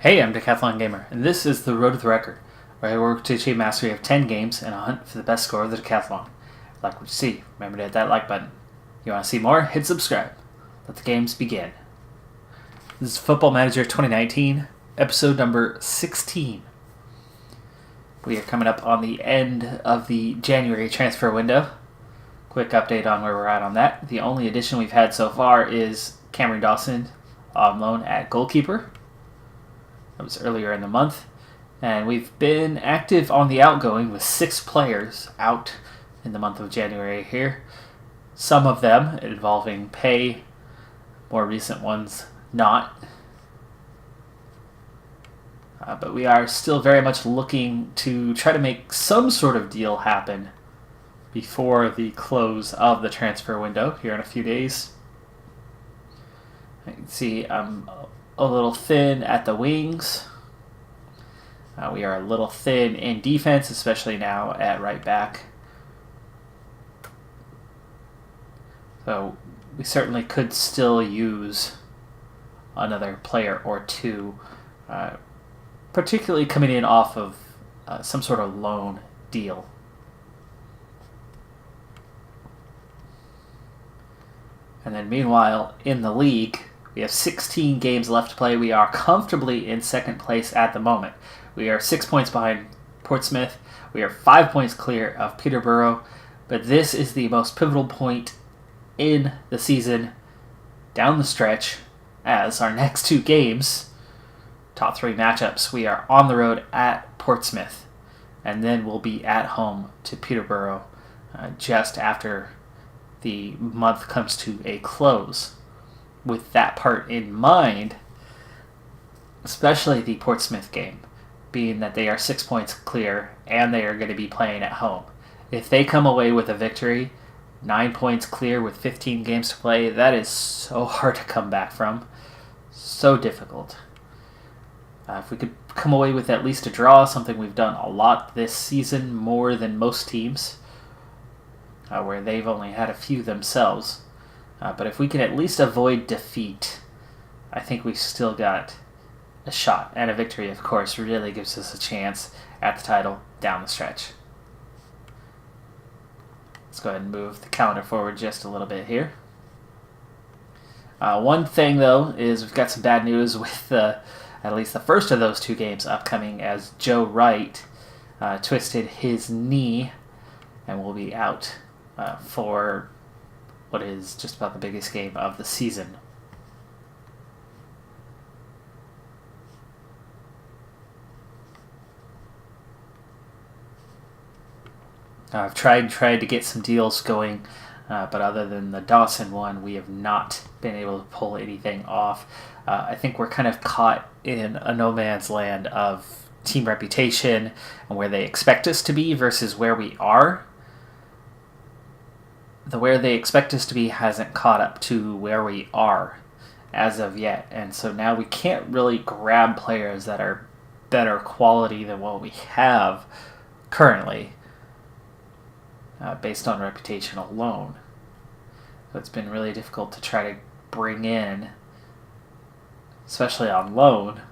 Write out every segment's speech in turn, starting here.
Hey, I'm Decathlon Gamer, and this is the Road to the Record, where I work to achieve mastery of 10 games and a hunt for the best score of the Decathlon. Like what you see, remember to hit that like button. You want to see more? Hit subscribe. Let the games begin. This is Football Manager 2019, episode number 16. We are coming up on the end of the January transfer window. Quick update on where we're at on that. The only addition we've had so far is Cameron Dawson on loan at goalkeeper. That was earlier in the month. And we've been active on the outgoing with 6 players out in the month of January here. Some of them involving pay, more recent ones not. But we are still very much looking to try to make some sort of deal happen before the close of the transfer window here in a few days. You can see I'm a little thin at the wings. We are a little thin in defense, especially now at right back. So we certainly could still use another player or two, particularly coming in off of some sort of loan deal. And then meanwhile, in the league, we have 16 games left to play. We are comfortably in second place at the moment. We are 6 points behind Portsmouth. We are 5 points clear of Peterborough. But this is the most pivotal point in the season down the stretch, as our next 2 games, top 3 matchups, we are on the road at Portsmouth. And then we'll be at home to Peterborough just after the month comes to a close. With that part in mind, especially the Portsmouth game, being that they are 6 points clear and they are going to be playing at home. If they come away with a victory, 9 points clear with 15 games to play, that is so hard to come back from. So difficult. If we could come away with at least a draw, something we've done a lot this season, more than most teams, where they've only had a few themselves. But if we can at least avoid defeat, I think we've still got a shot. And a victory, of course, really gives us a chance at the title down the stretch. Let's go ahead and move the calendar forward just a little bit here. One thing, though, is we've got some bad news with at least the first of those 2 games upcoming, as Joe Wright twisted his knee and will be out for what is just about the biggest game of the season. I've tried to get some deals going, but other than the Dawson one, we have not been able to pull anything off. I think we're kind of caught in a no man's land of team reputation and where they expect us to be versus where we are. The where they expect us to be hasn't caught up to where we are as of yet. And so now we can't really grab players that are better quality than what we have currently, based on reputation alone. So it's been really difficult to try to bring in, especially on loan,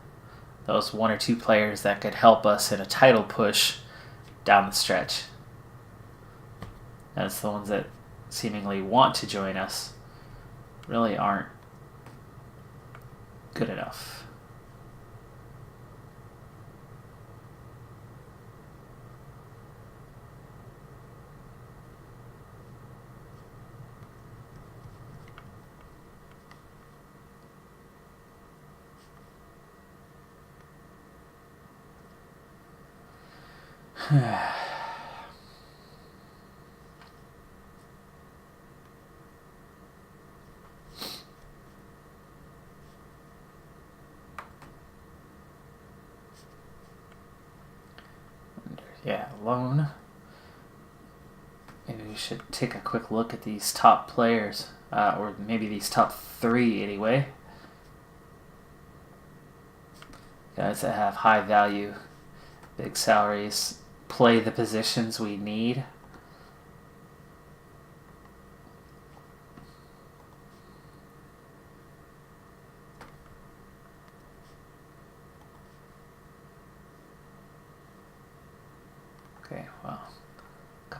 those 1 or 2 players that could help us in a title push down the stretch. That's the ones that seemingly want to join us really aren't good enough. Yeah, loan. Maybe we should take a quick look at these top players, or maybe these top 3 anyway. Guys that have high value, big salaries, play the positions we need.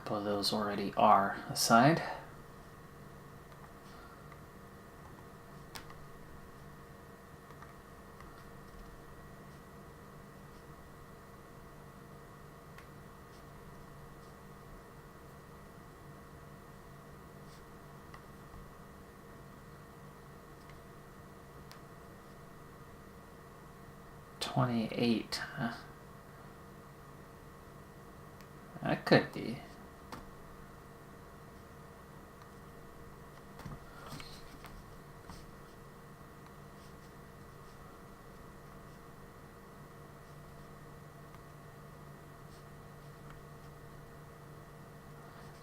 couple of those already are assigned. $28. Huh? That could be.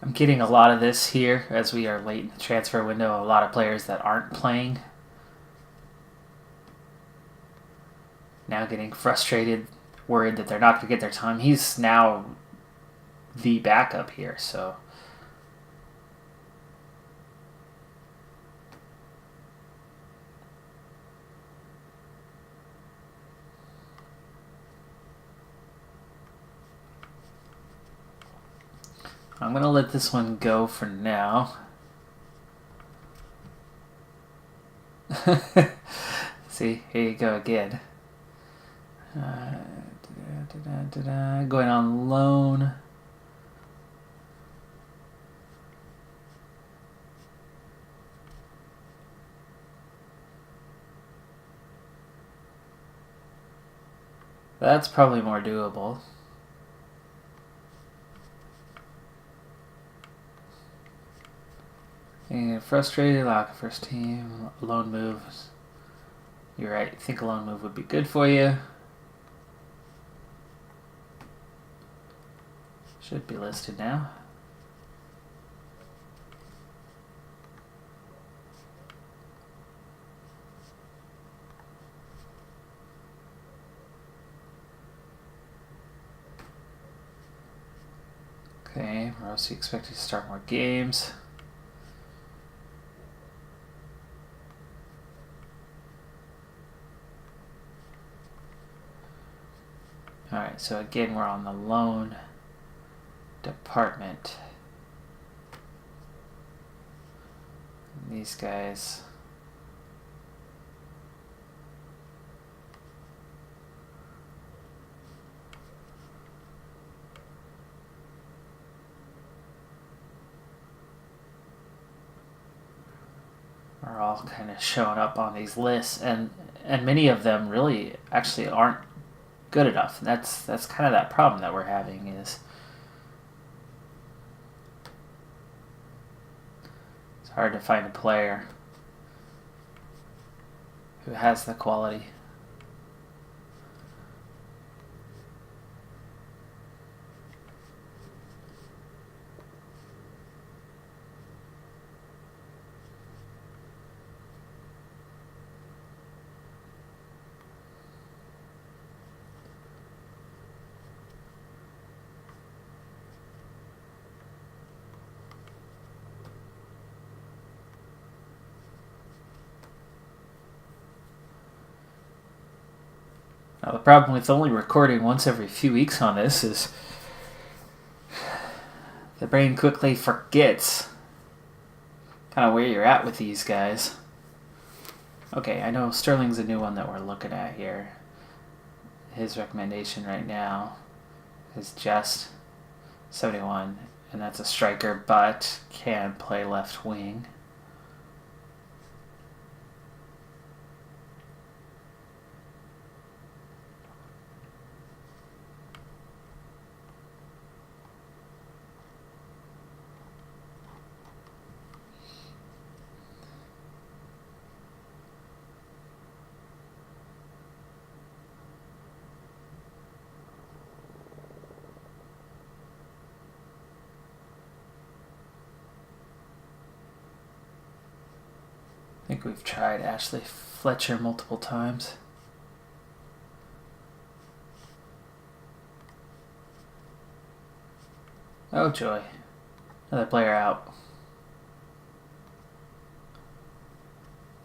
I'm getting a lot of this here as we are late in the transfer window. A lot of players that aren't playing. Now getting frustrated, worried that they're not going to get their time. He's now the backup here, so... I'm going to let this one go for now. See, here you go again. Going on loan. That's probably more doable. And frustrated, lock first team, loan moves. You're right, I think a loan move would be good for you. Should be listed now. Okay, Rossi expected to start more games. Alright, so again we're on the loan department. And these guys are all kind of showing up on these lists, and many of them really actually aren't good enough. That's kind of that problem that we're having, is it's hard to find a player who has the quality. Now, the problem with only recording once every few weeks on this is the brain quickly forgets kind of where you're at with these guys. Okay, I know Sterling's a new one that we're looking at here. His recommendation right now is just 71, and that's a striker, but can play left wing. I think we've tried Ashley Fletcher multiple times. Oh joy. Another player out.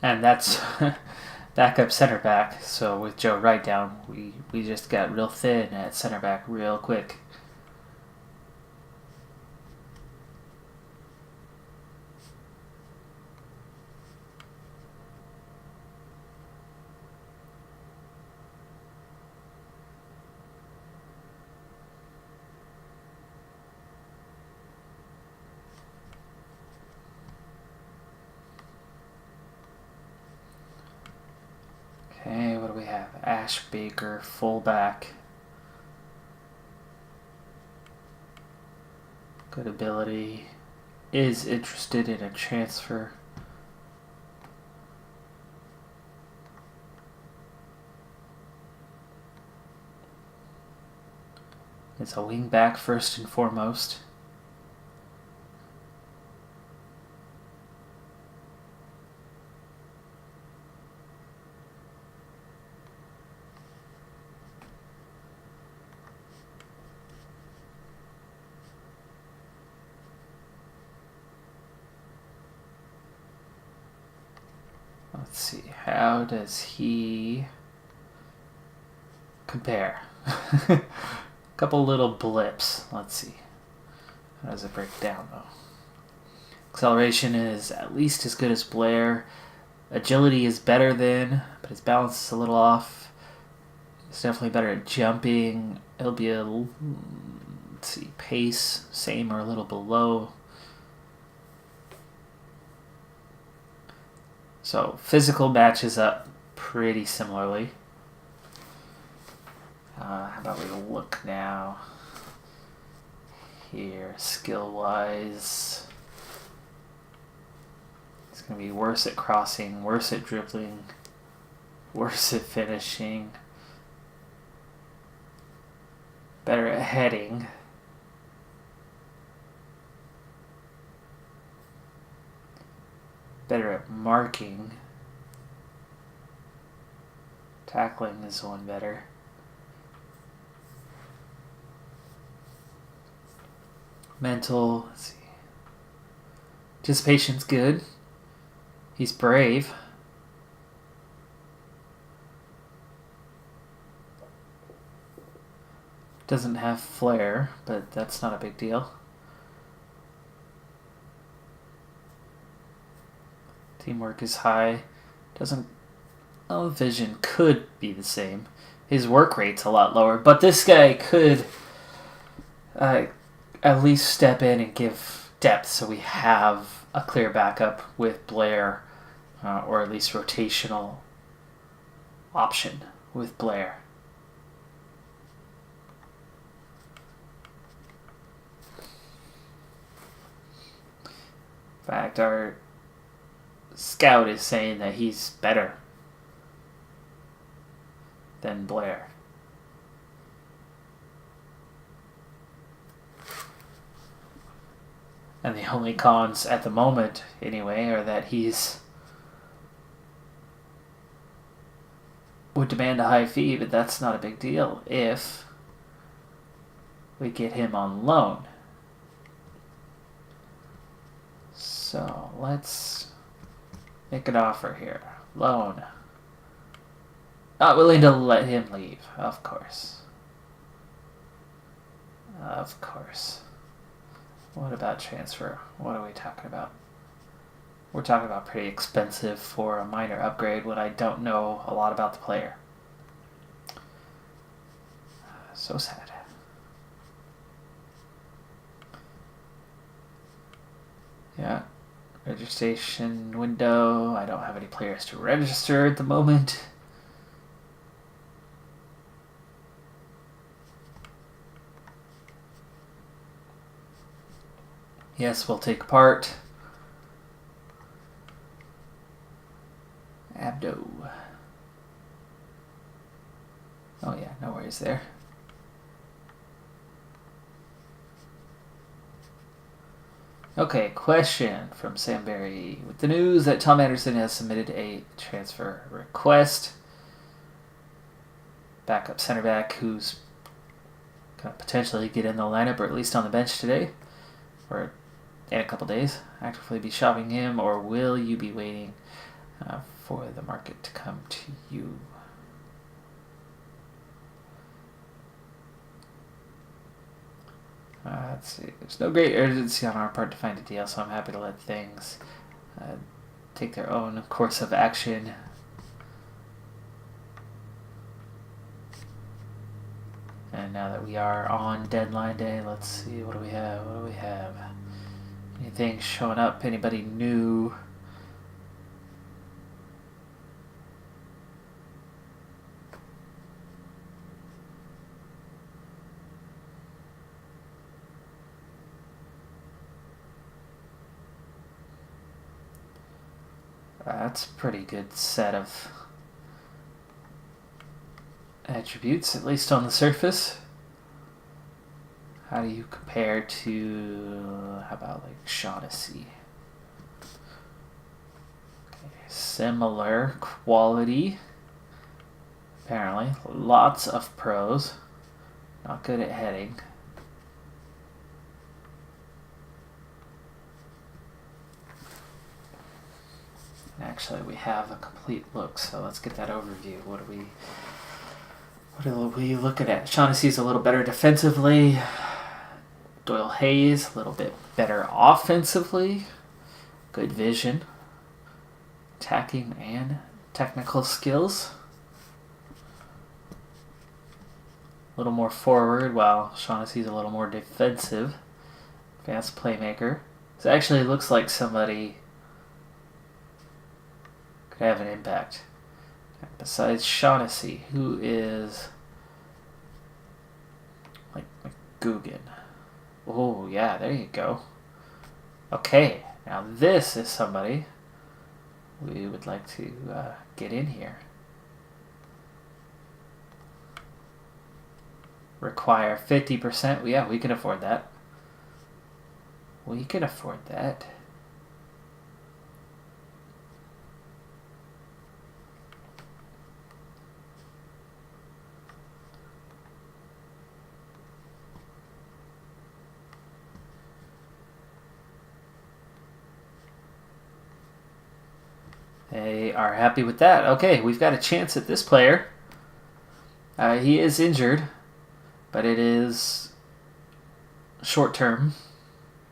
And that's backup center back. So with Joe Wright down, we just got real thin at center back real quick. we have? Ash Baker, fullback. Good ability. Is interested in a transfer. It's a wingback first and foremost. Let's see, how does he compare? Couple little blips. Let's see. How does it break down, though? Acceleration is at least as good as Blair. Agility is better than, but his balance is a little off. He's definitely better at jumping. It'll be a, let's see, pace, same or a little below. So physical matches up pretty similarly. How about we look now here, skill-wise. It's going to be worse at crossing, worse at dribbling, worse at finishing, better at heading. Better at marking. Tackling is one better. Mental, let's see. Anticipation's good. He's brave. Doesn't have flair, but that's not a big deal. Teamwork is high. Doesn't... Oh, vision could be the same. His work rate's a lot lower, but this guy could at least step in and give depth so we have a clear backup with Blair, or at least rotational option with Blair. In fact, our scout is saying that he's better than Blair. And the only cons at the moment, anyway, are that he's would demand a high fee, but that's not a big deal if we get him on loan. So let's make an offer here. Loan. Not willing to let him leave, of course. Of course. What about transfer? What are we talking about? We're talking about pretty expensive for a minor upgrade when I don't know a lot about the player. So sad. Yeah. Registration window. I don't have any players to register at the moment. Yes, we'll take part. Abdo. Oh yeah, no worries there. Okay, question from Sam Berry. With the news that Tom Anderson has submitted a transfer request, backup center back who's going to potentially get in the lineup or at least on the bench today or in a couple days, actively be shopping him, or will you be waiting for the market to come to you? Let's see. There's no great urgency on our part to find a deal, so I'm happy to let things take their own course of action. And now that we are on deadline day, let's see, what do we have? What do we have? Anything showing up? Anybody new? That's a pretty good set of attributes, at least on the surface. How do you compare to, how about like Shaughnessy? Okay, similar quality. Apparently, lots of pros. Not good at heading. Actually, we have a complete look, so let's get that overview. What are we looking at? Shaughnessy's a little better defensively. Doyle Hayes, a little bit better offensively. Good vision. Attacking and technical skills. A little more forward, while Shaughnessy's a little more defensive. Advanced playmaker. This actually looks like somebody could have an impact. Besides Shaughnessy, who is like McGugan. Oh, yeah, there you go. Okay, now this is somebody we would like to get in here. Require 50%. Yeah, we can afford that. We can afford that. They are happy with that. Okay, we've got a chance at this player. He is injured, but it is short term,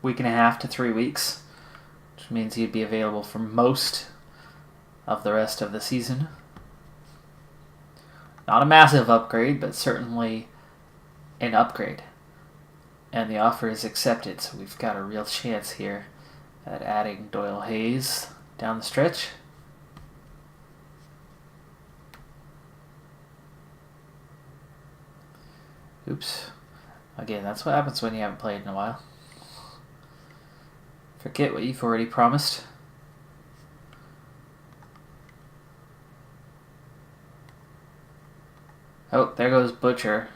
week and a half to 3 weeks, which means he'd be available for most of the rest of the season. Not a massive upgrade, but certainly an upgrade. And the offer is accepted, so we've got a real chance here at adding Doyle Hayes down the stretch. Oops. Again, that's what happens when you haven't played in a while. Forget what you've already promised. Oh, there goes Butcher.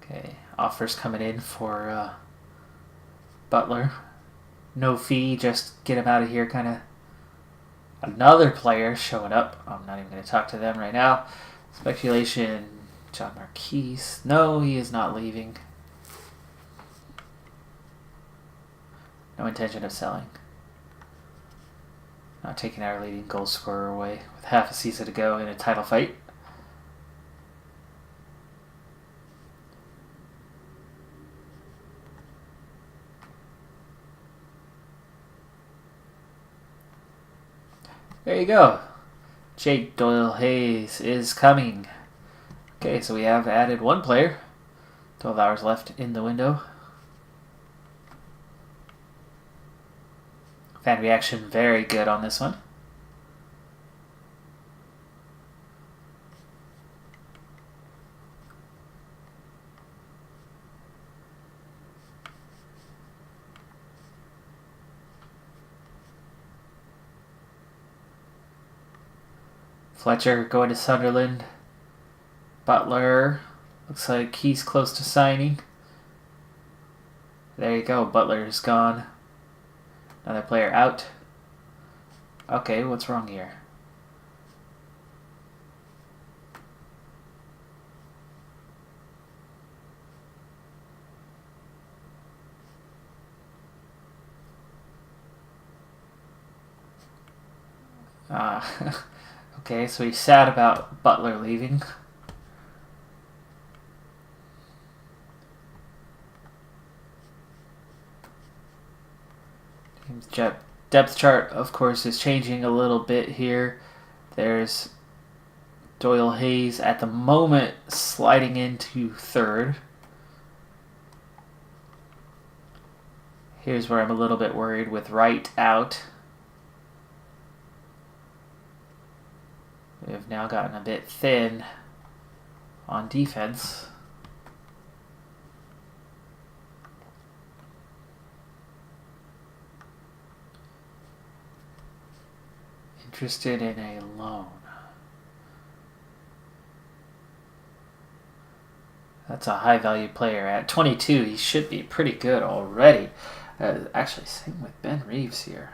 Okay, offers coming in for Butler. No fee, just get him out of here kind of. Another player showing up. I'm not even going to talk to them right now. Speculation, John Marquise. No, he is not leaving. No intention of selling. Not taking our leading goal scorer away with half a season to go in a title fight. There you go. Jake Doyle Hayes is coming. Okay, so we have added one player. 12 hours left in the window. Fan reaction very good on this one. Fletcher going to Sunderland. Butler looks like he's close to signing. There you go. Butler is gone. Another player out. Okay, what's wrong here? Okay, so he's sad about Butler leaving. Team's depth chart, of course, is changing a little bit here. There's Doyle Hayes at the moment sliding into third. Here's where I'm a little bit worried with Wright out. We've now gotten a bit thin on defense. Interested in a loan. That's a high value player. At 22, he should be pretty good already. Actually, same with Ben Reeves here.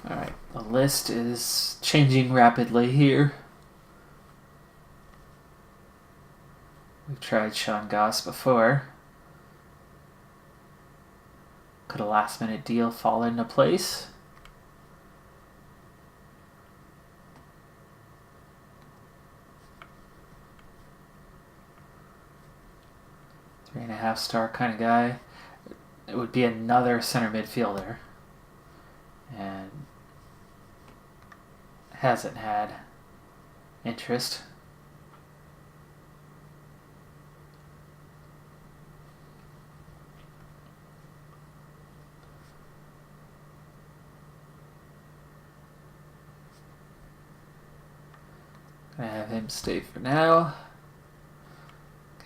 Alright, the list is changing rapidly here. We've tried Sean Goss before. Could a last minute deal fall into place? $3.5 star kind of guy. It would be another center midfielder. And hasn't had interest. Gonna have him stay for now.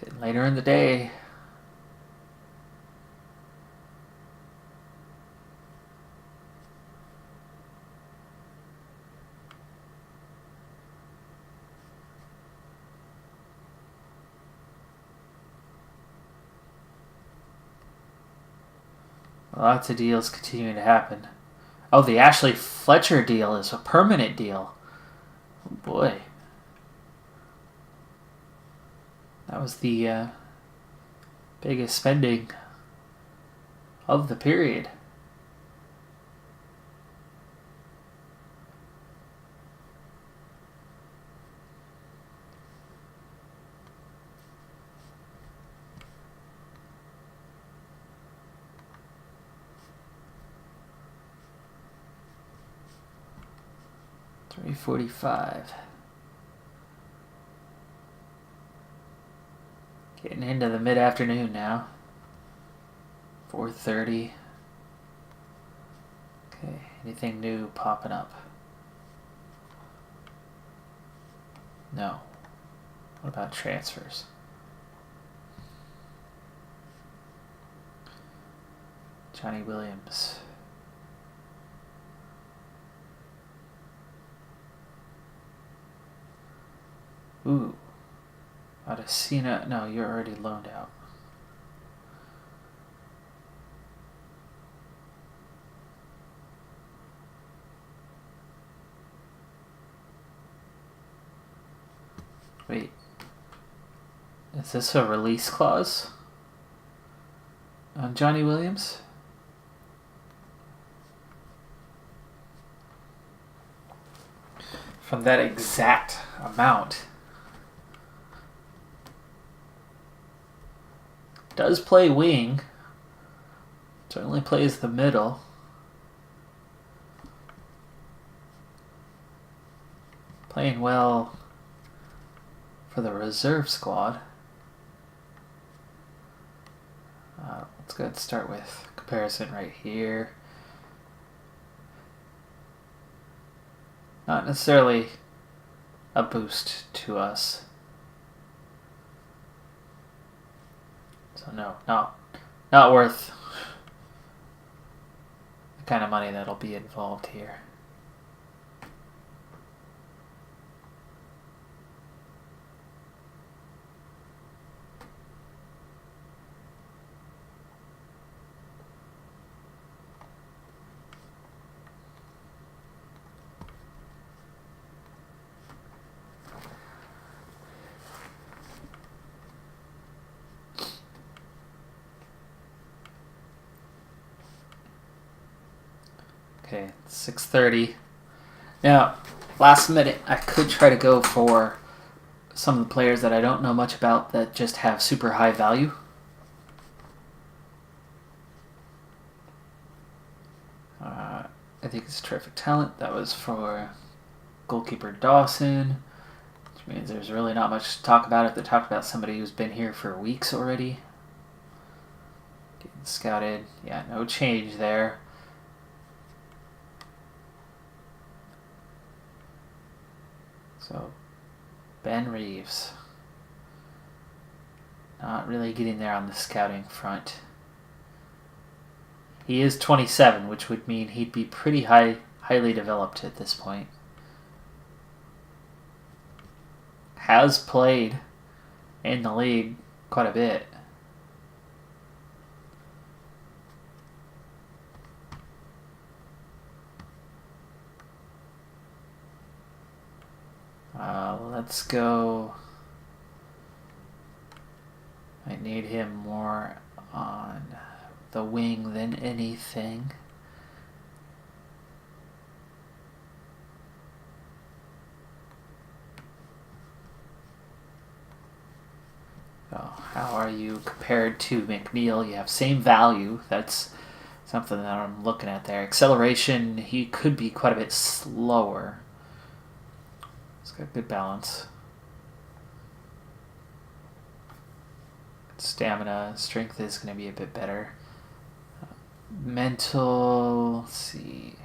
Getting later in the day. Lots of deals continuing to happen. Oh, the Ashley Fletcher deal is a permanent deal. Oh boy. That was the biggest spending of the period. $3.45. Getting into the mid-afternoon now. 4:30. Okay, anything new popping up? No. What about transfers? Johnny Williams. Ooh. Adesina. No, you're already loaned out. Wait. Is this a release clause on Johnny Williams? From that exact amount. Does play wing. Certainly plays the middle. Playing well for the reserve squad. Let's go ahead and start with comparison right here. Not necessarily a boost to us. So no, not worth the kind of money that'll be involved here. Okay, 6:30. Now, last minute, I could try to go for some of the players that I don't know much about that just have super high value. I think it's terrific talent. That was for goalkeeper Dawson, which means there's really not much to talk about if they talk about somebody who's been here for weeks already. Getting scouted. Yeah, no change there. So, Ben Reeves. Not really getting there on the scouting front. He is 27, which would mean he'd be pretty highly developed at this point. Has played in the league quite a bit. Let's go. I need him more on the wing than anything. How are you compared to McNeil? You have same value. That's something that I'm looking at there. Acceleration, he could be quite a bit slower. He's got good balance. Stamina, strength is going to be a bit better. Mental, let's see.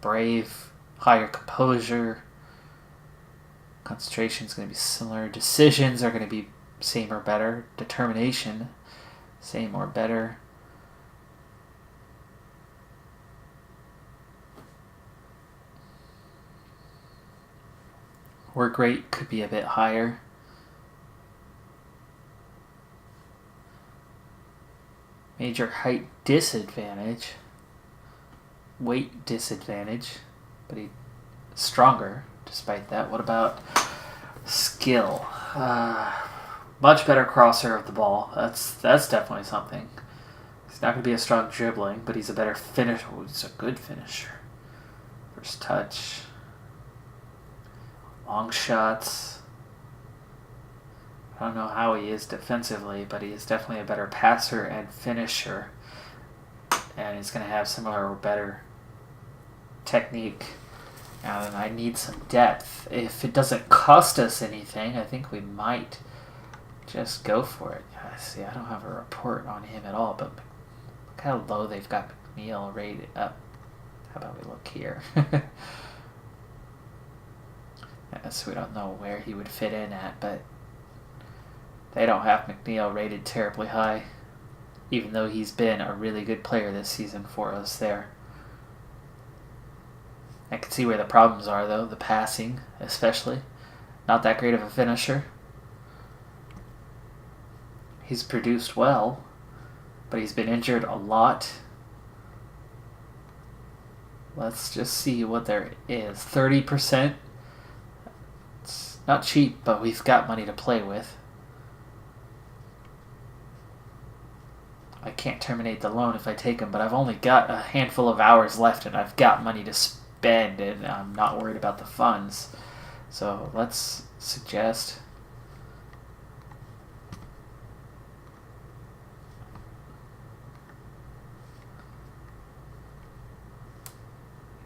Brave, higher composure. Concentration is going to be similar. Decisions are going to be same or better. Determination, same or better. Work rate could be a bit higher. Major height disadvantage. Weight disadvantage. But he's stronger despite that. What about skill? Much better crosser of the ball. That's definitely something. He's not going to be a strong dribbling, but he's a better finisher. Oh, he's a good finisher. First touch. Long shots. I don't know how he is defensively, but he is definitely a better passer and finisher. And he's going to have similar or better technique. And I need some depth. If it doesn't cost us anything, I think we might just go for it. See, I don't have a report on him at all, but look how low they've got McNeil rated up. How about we look here? So we don't know where he would fit in at, but they don't have McNeil rated terribly high, even though he's been a really good player this season for us there. I can see where the problems are, though. The passing, especially. Not that great of a finisher. He's produced well, but he's been injured a lot. Let's just see what there is. 30%. It's not cheap, but we've got money to play with. I can't terminate the loan if I take him, but I've only got a handful of hours left, and I've got money to spend, and I'm not worried about the funds. So let's suggest.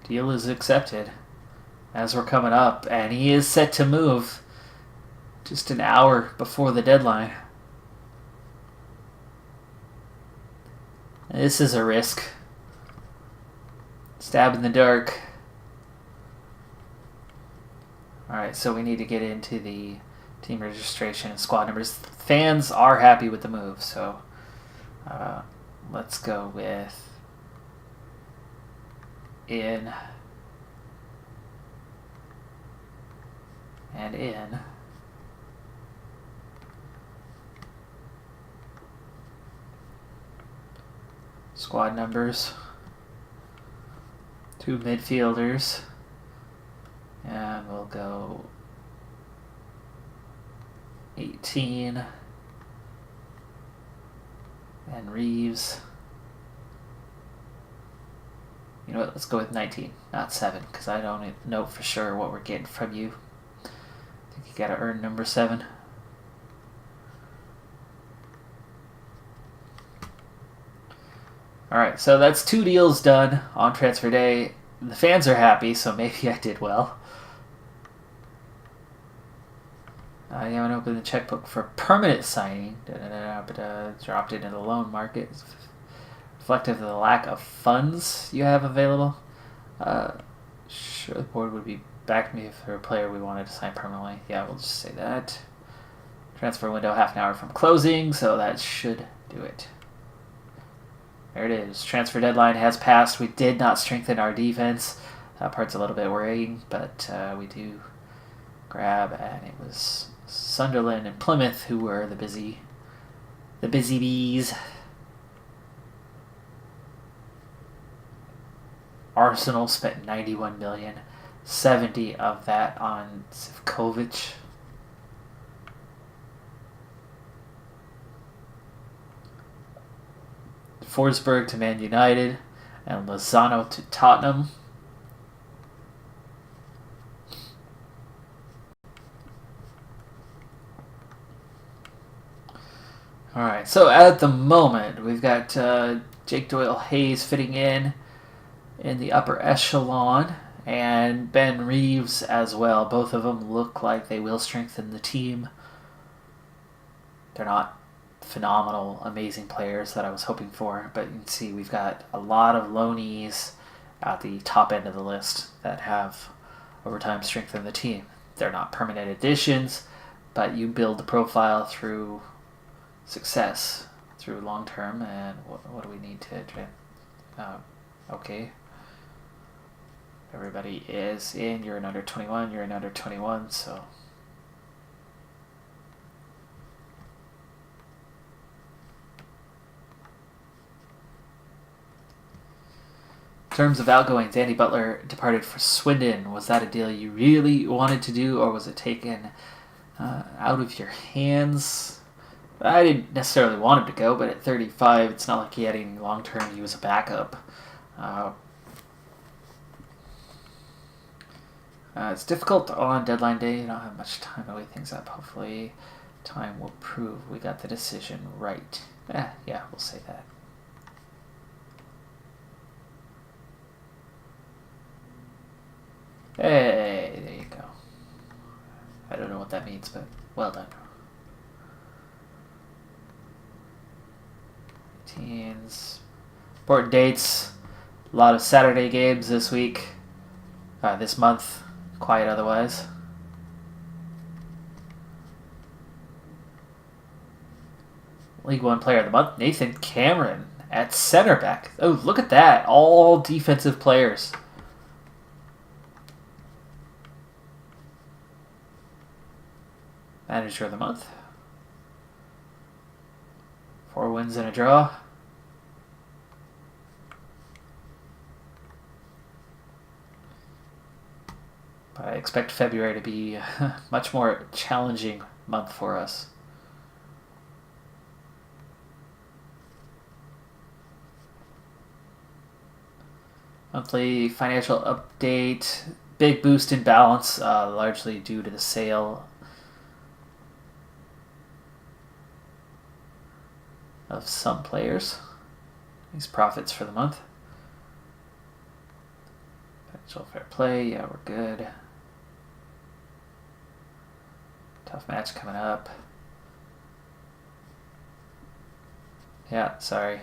Deal is accepted as we're coming up, and he is set to move just an hour before the deadline. This is a risk. Stab in the dark. Alright, so we need to get into the team registration and squad numbers. Fans are happy with the move, so let's go with in and in. Squad numbers. 2 midfielders. And we'll go 18. And Reeves. You know what, let's go with 19, not 7, because I don't know for sure what we're getting from you. think you got to earn number 7. All right, so that's 2 deals done on transfer day. The fans are happy, so maybe I did well. I haven't opened the checkbook for permanent signing. Dropped it into the loan market. Reflective of the lack of funds you have available. Sure, the board would be back to me if there were a player we wanted to sign permanently. Yeah, we'll just say that. Transfer window half an hour from closing, so that should do it. There it is. Transfer deadline has passed. We did not strengthen our defense. That part's a little bit worrying, but we do grab, and it was Sunderland and Plymouth who were the busy bees. Arsenal spent 91 million, 70 of that on Zivkovic. Forsberg to Man United, and Lozano to Tottenham. Alright, so at the moment, we've got Jake Doyle-Hayes fitting in the upper echelon, and Ben Reeves as well. Both of them look like they will strengthen the team. They're not phenomenal, amazing players that I was hoping for, but you can see we've got a lot of loanees at the top end of the list that have over time strengthened the team. They're not permanent additions, but you build the profile through success, through long term. And what do we need to okay, everybody is in. You're an under 21, you're an under 21, so in terms of outgoings, Andy Butler departed for Swindon. Was that a deal you really wanted to do, or was it taken out of your hands? I didn't necessarily want him to go, but at 35, it's not like he had any long-term. He was a backup. It's difficult on deadline day. You don't have much time to weigh things up. Hopefully, time will prove we got the decision right. Yeah, we'll say that. Hey, there you go. I don't know what that means, but well done. Teens. Important dates. A lot of Saturday games this week. This month. Quiet otherwise. League One Player of the Month, Nathan Cameron at center back. Oh, look at that. All defensive players. Manager of the Month. 4 wins and a draw. But I expect February to be a much more challenging month for us. Monthly financial update. Big boost in balance, largely due to the sale of some players. These profits for the month. Financial fair play, yeah, we're good. Tough match coming up. Yeah, sorry.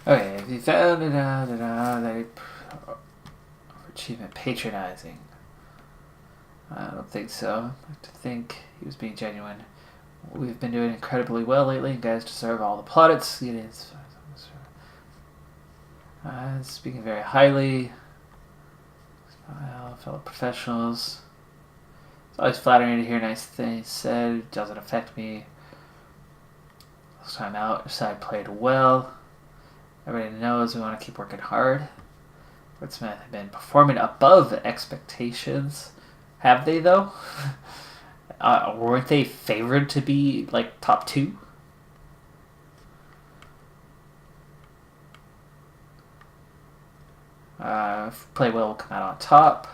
Okay, if you found it out, achievement patronizing. I don't think so. I like to think he was being genuine. We've been doing incredibly well lately, and guys deserve all the plaudits. Speaking very highly. Fellow professionals. It's always flattering to hear nice things said. It doesn't affect me. This time out, your side played well. Everybody knows we want to keep working hard. Portsmouth have been performing above expectations. Have they, though? Weren't they favored to be, like, top 2? Play well will come out on top.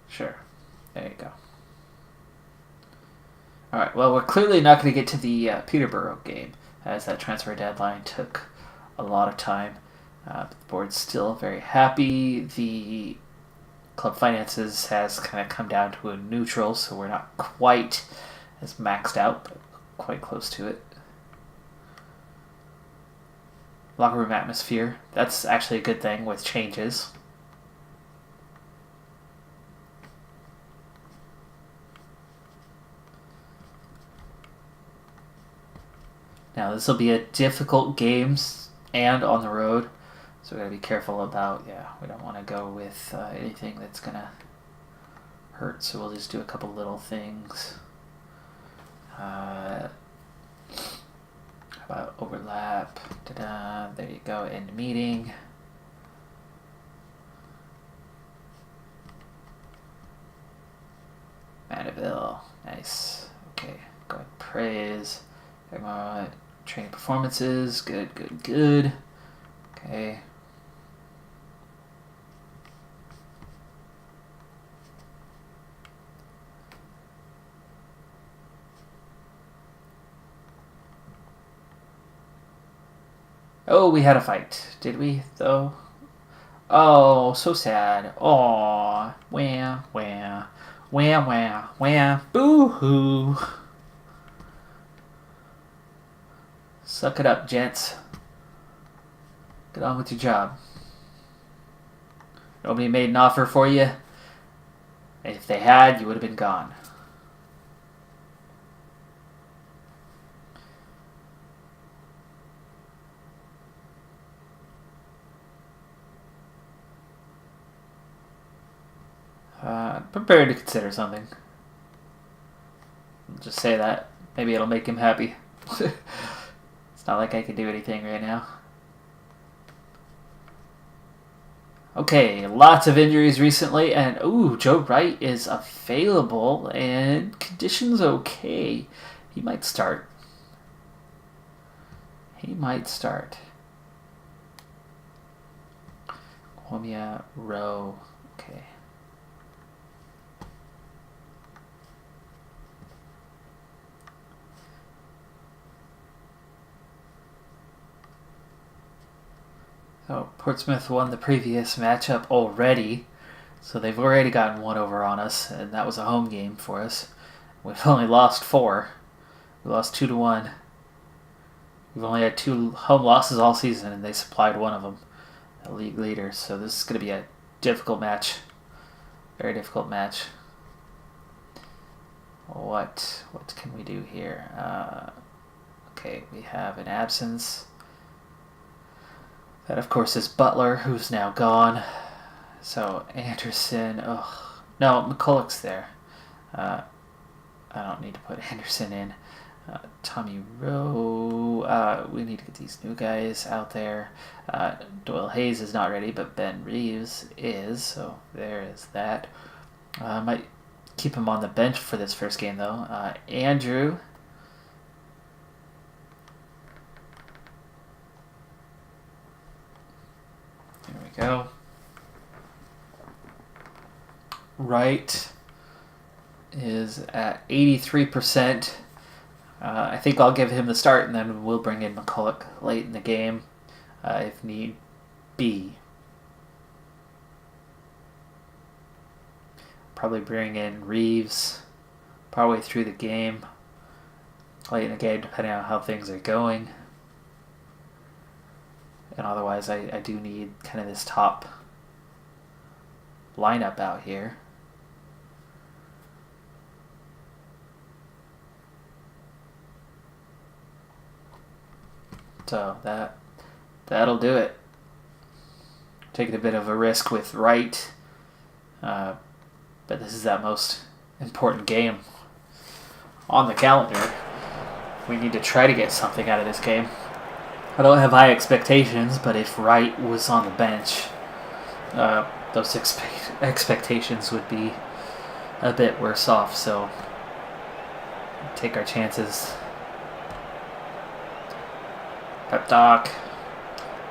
Sure. There you go. Alright, well, we're clearly not going to get to the Peterborough game, as that transfer deadline took a lot of time. The board's still very happy. The club finances has kind of come down to a neutral, so we're not quite as maxed out, but quite close to it. Locker room atmosphere. That's actually a good thing with changes. Now, this will be a difficult game and on the road, so we got to be careful about, we don't want to go with anything that's going to hurt, so we'll just do a couple little things. How about overlap? Ta-da, there you go, end meeting. Mandeville, nice. Okay, going praise. Training performances, good. Okay. Oh, we had a fight. Did we, though? Oh, so sad. Aw. Wah. Boo-hoo. Suck it up, gents. Get on with your job. Nobody made an offer for you. If they had, you would have been gone. Prepared to consider something. I'll just say that. Maybe it'll make him happy. It's not like I can do anything right now. Okay, lots of injuries recently, and Joe Wright is available, and conditions okay. He might start. Kwamia Rowe, okay. So Portsmouth won the previous matchup already, so they've already gotten one over on us, and that was a home game for us. We've only lost 4. We lost 2-1. We've only had 2 home losses all season, and they supplied one of them, the league leaders. So this is going to be a difficult match, very difficult match. What can we do here? Okay, we have an absence. That, of course, is Butler, who's now gone. So, Anderson. No, McCulloch's there. I don't need to put Anderson in. Tommy Rowe. We need to get these new guys out there. Doyle Hayes is not ready, but Ben Reeves is. So, there is that. Might keep him on the bench for this first game, though. Andrew. There we go. Wright is at 83%. I think I'll give him the start, and then we'll bring in McCulloch late in the game if need be. Probably bring in Reeves partway through the game, late in the game, depending on how things are going. And otherwise, I do need kind of this top lineup out here. So that'll do it. Taking a bit of a risk with Wright, but this is that most important game on the calendar. We need to try to get something out of this game. I don't have high expectations, but if Wright was on the bench, those expectations would be a bit worse off, so take our chances. Pep talk.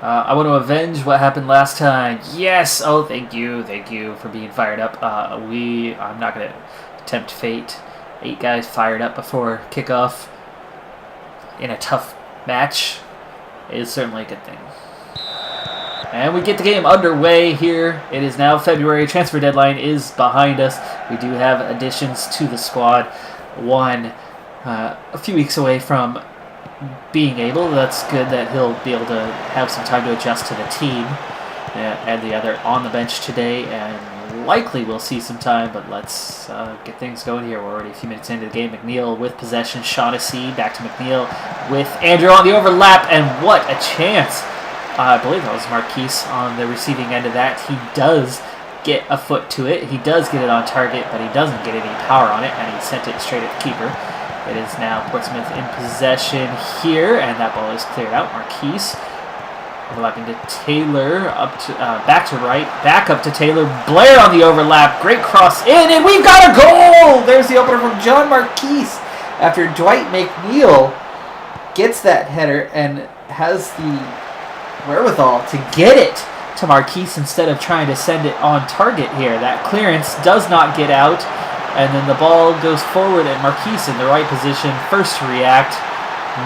I want to avenge what happened last time. Yes! Oh, thank you for being fired up. I'm not going to tempt fate. 8 guys fired up before kickoff in a tough match is certainly a good thing. And we get the game underway here. It is now February. Transfer deadline is behind us. We do have additions to the squad. One a few weeks away from being able. That's good that he'll be able to have some time to adjust to the team. And the other on the bench today, and likely we'll see some time, but let's get things going here. We're already a few minutes into the game. McNeil with possession. Shaughnessy back to McNeil with Andrew on the overlap, and what a chance. I believe that was Marquise on the receiving end of that. He does get a foot to it. He does get it on target, but he doesn't get any power on it, and he sent it straight at the keeper. It is now Portsmouth in possession here, and that ball is cleared out. Marquise overlapping to Taylor, back to right, back up to Taylor. Blair on the overlap, great cross in, and we've got a goal! There's the opener from John Marquise after Dwight McNeil gets that header and has the wherewithal to get it to Marquise instead of trying to send it on target here. That clearance does not get out, and then the ball goes forward, and Marquise in the right position, first to react.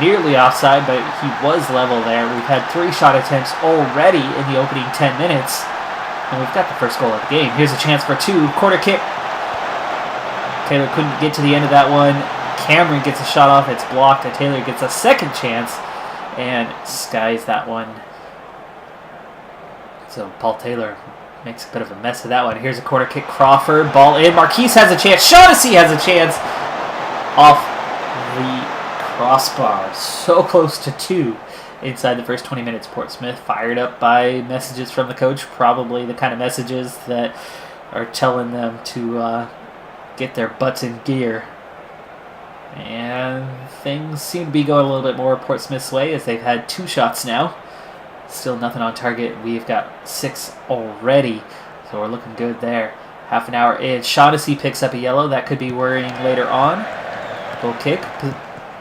Nearly offside, but he was level there. We've had 3 shot attempts already in the opening 10 minutes, and we've got the first goal of the game. Here's a chance for 2. Corner kick. Taylor couldn't get to the end of that one. Cameron gets a shot off. It's blocked, and Taylor gets a second chance and skies that one. So Paul Taylor makes a bit of a mess of that one. Here's a corner kick. Crawford, ball in. Marquise has a chance. Shaughnessy has a chance. Off the crossbar. So close to 2 inside the first 20 minutes. Portsmouth fired up by messages from the coach. Probably the kind of messages that are telling them to get their butts in gear. And things seem to be going a little bit more Portsmouth's way as they've had 2 shots now. Still nothing on target. We've got 6 already, so we're looking good there. Half an hour in. Shaughnessy picks up a yellow. That could be worrying later on. Goal kick.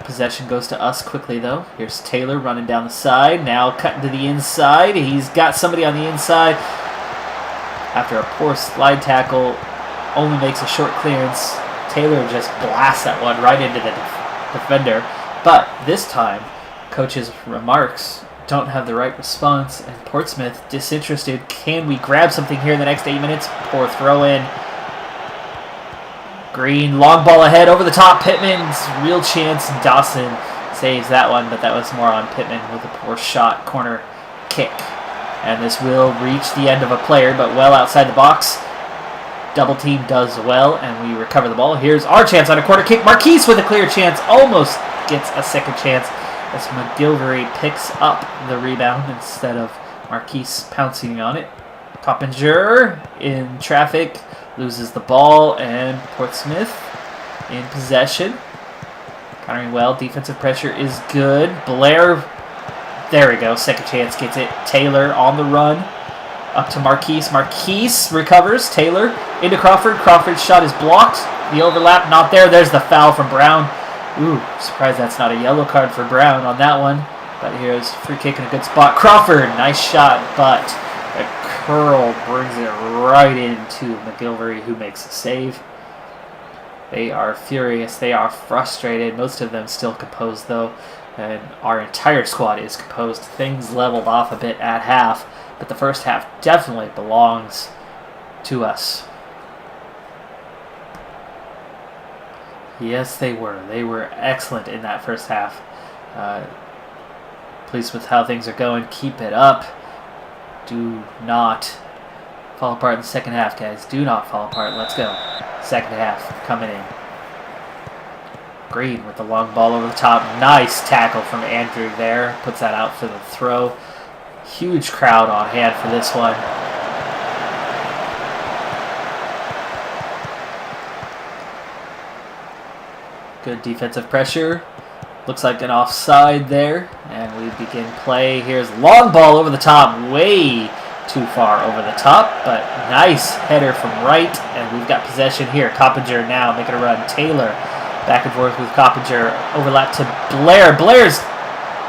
Possession goes to us quickly, though. Here's Taylor running down the side. Now cutting to the inside. He's got somebody on the inside. After a poor slide tackle, only makes a short clearance. Taylor just blasts that one right into the defender. But this time, coach's remarks don't have the right response, and Portsmouth disinterested. Can we grab something here in the next 8 minutes? Poor throw in. Green, long ball ahead, over the top. Pittman's real chance. Dawson saves that one, but that was more on Pittman with a poor shot. Corner kick. And this will reach the end of a player, but well outside the box. Double team does well, and we recover the ball. Here's our chance on a corner kick. Marquise with a clear chance. Almost gets a second chance as McGilvery picks up the rebound instead of Marquise pouncing on it. Coppinger in traffic. Loses the ball, and Portsmouth in possession. Countering well. Defensive pressure is good. Blair, there we go. Second chance gets it. Taylor on the run. Up to Marquise. Marquise recovers. Taylor into Crawford. Crawford's shot is blocked. The overlap not there. There's the foul from Brown. Ooh, surprised that's not a yellow card for Brown on that one. But here's free kick in a good spot. Crawford, nice shot, but a curl brings it right into McGilvery, who makes a save. They are furious. They are frustrated. Most of them still composed, though. And our entire squad is composed. Things leveled off a bit at half, but the first half definitely belongs to us. Yes, they were. They were excellent in that first half. Pleased with how things are going. Keep it up. Do not fall apart in the second half, guys. Do not fall apart. Let's go. Second half coming in. Green with the long ball over the top. Nice tackle from Andrew there. Puts that out for the throw. Huge crowd on hand for this one. Good defensive pressure. Looks like an offside there. And we begin play. Here's long ball over the top. Way too far over the top, but nice header from right, and we've got possession here. Coppinger now making a run. Taylor back and forth with Coppinger. Overlap to Blair. Blair's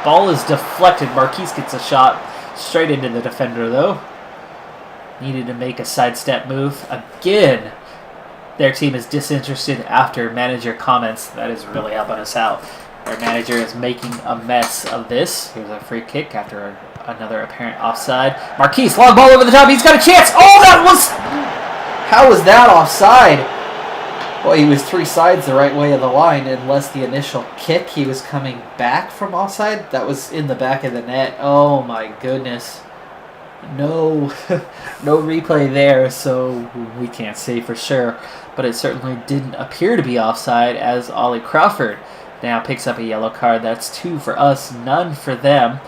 ball is deflected. Marquise gets a shot straight into the defender, though. Needed to make a sidestep move. Again, their team is disinterested after manager comments. That is really helping us out. Their manager is making a mess of this. Here's a free kick after another apparent offside. Marquise, long ball over the top. He's got a chance. Oh, that was... How was that offside? Boy, he was 3 sides the right way of the line, unless the initial kick, he was coming back from offside. That was in the back of the net. Oh, my goodness. No, no replay there, so we can't say for sure. But it certainly didn't appear to be offside, as Ollie Crawford now picks up a yellow card. That's 2 for us, none for them.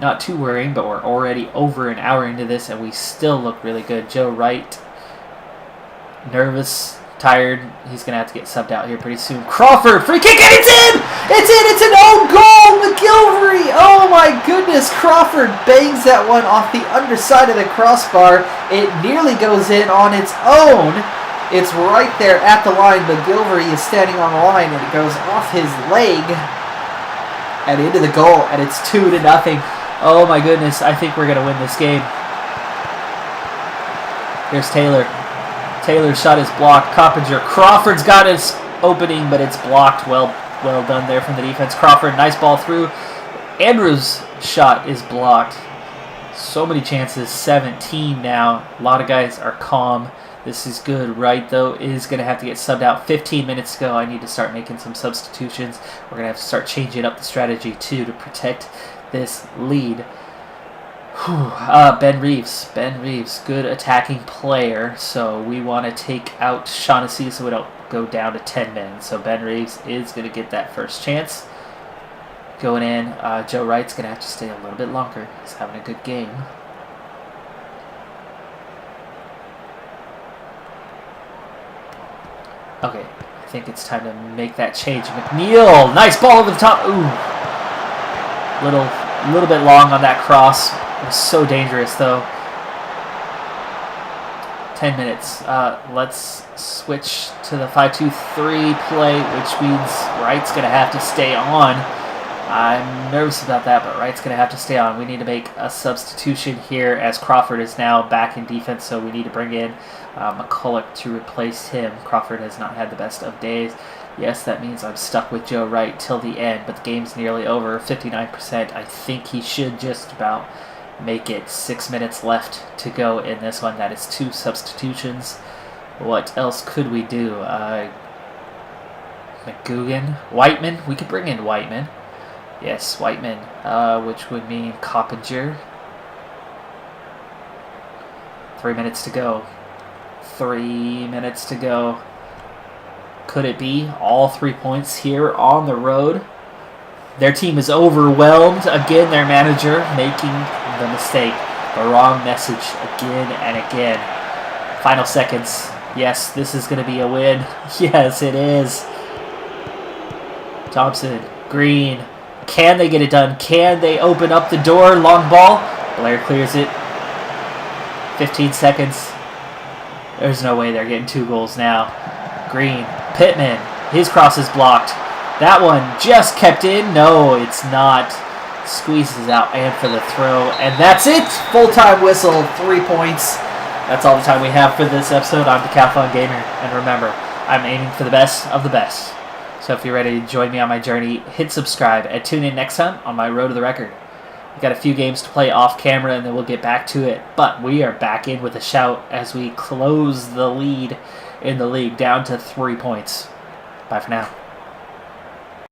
Not too worrying, but we're already over an hour into this, and we still look really good. Joe Wright, nervous, tired. He's going to have to get subbed out here pretty soon. Crawford, free kick, and it's in! It's in! It's an own goal! McGilvery! Oh my goodness! Crawford bangs that one off the underside of the crossbar. It nearly goes in on its own. It's right there at the line. McGilvery is standing on the line, and it goes off his leg and into the goal, and it's 2-0. Oh my goodness, I think we're going to win this game. Here's Taylor. Taylor's shot is blocked. Coppinger. Crawford's got his opening, but it's blocked. Well done there from the defense. Crawford, nice ball through. Andrews' shot is blocked. So many chances, 17 now. A lot of guys are calm. This is good. Wright, though, is going to have to get subbed out 15 minutes ago. I need to start making some substitutions. We're going to have to start changing up the strategy, too, to protect this lead. Ben Reeves. Ben Reeves, good attacking player. So we want to take out Shaughnessy so we don't go down to 10 men. So Ben Reeves is going to get that first chance. Going in, Joe Wright's going to have to stay a little bit longer. He's having a good game. Okay, I think it's time to make that change. McNeil, nice ball over the top. Ooh, little bit long on that cross. It was so dangerous, though. 10 minutes. Let's switch to the 5-2-3 play, which means Wright's going to have to stay on. I'm nervous about that, but Wright's going to have to stay on. We need to make a substitution here, as Crawford is now back in defense, so we need to bring in McCulloch to replace him. Crawford has not had the best of days. Yes, that means I'm stuck with Joe Wright till the end, but the game's nearly over, 59%. I think he should just about make it. 6 minutes left to go in this one. That is 2 substitutions. What else could we do? McGugan? Whiteman? We could bring in Whiteman. Yes, Whiteman, which would mean Coppinger. 3 minutes to go. 3 minutes to go. Could it be all 3 points here on the road? Their team is overwhelmed. Again, their manager making the mistake. The wrong message again and again. Final seconds. Yes, this is going to be a win. Yes, it is. Thompson, Green. Can they get it done? Can they open up the door? Long ball. Blair clears it. 15 seconds. There's no way they're getting 2 goals now. Green. Pittman. His cross is blocked. That one just kept in. No, it's not. Squeezes out and for the throw. And that's it. Full-time whistle. 3 points. That's all the time we have for this episode. I'm Decathlon Gamer. And remember, I'm aiming for the best of the best. So if you're ready to join me on my journey, hit subscribe and tune in next time on my Road to the Record. We've got a few games to play off camera and then we'll get back to it. But we are back in with a shout as we close the lead in the league down to 3 points. Bye for now.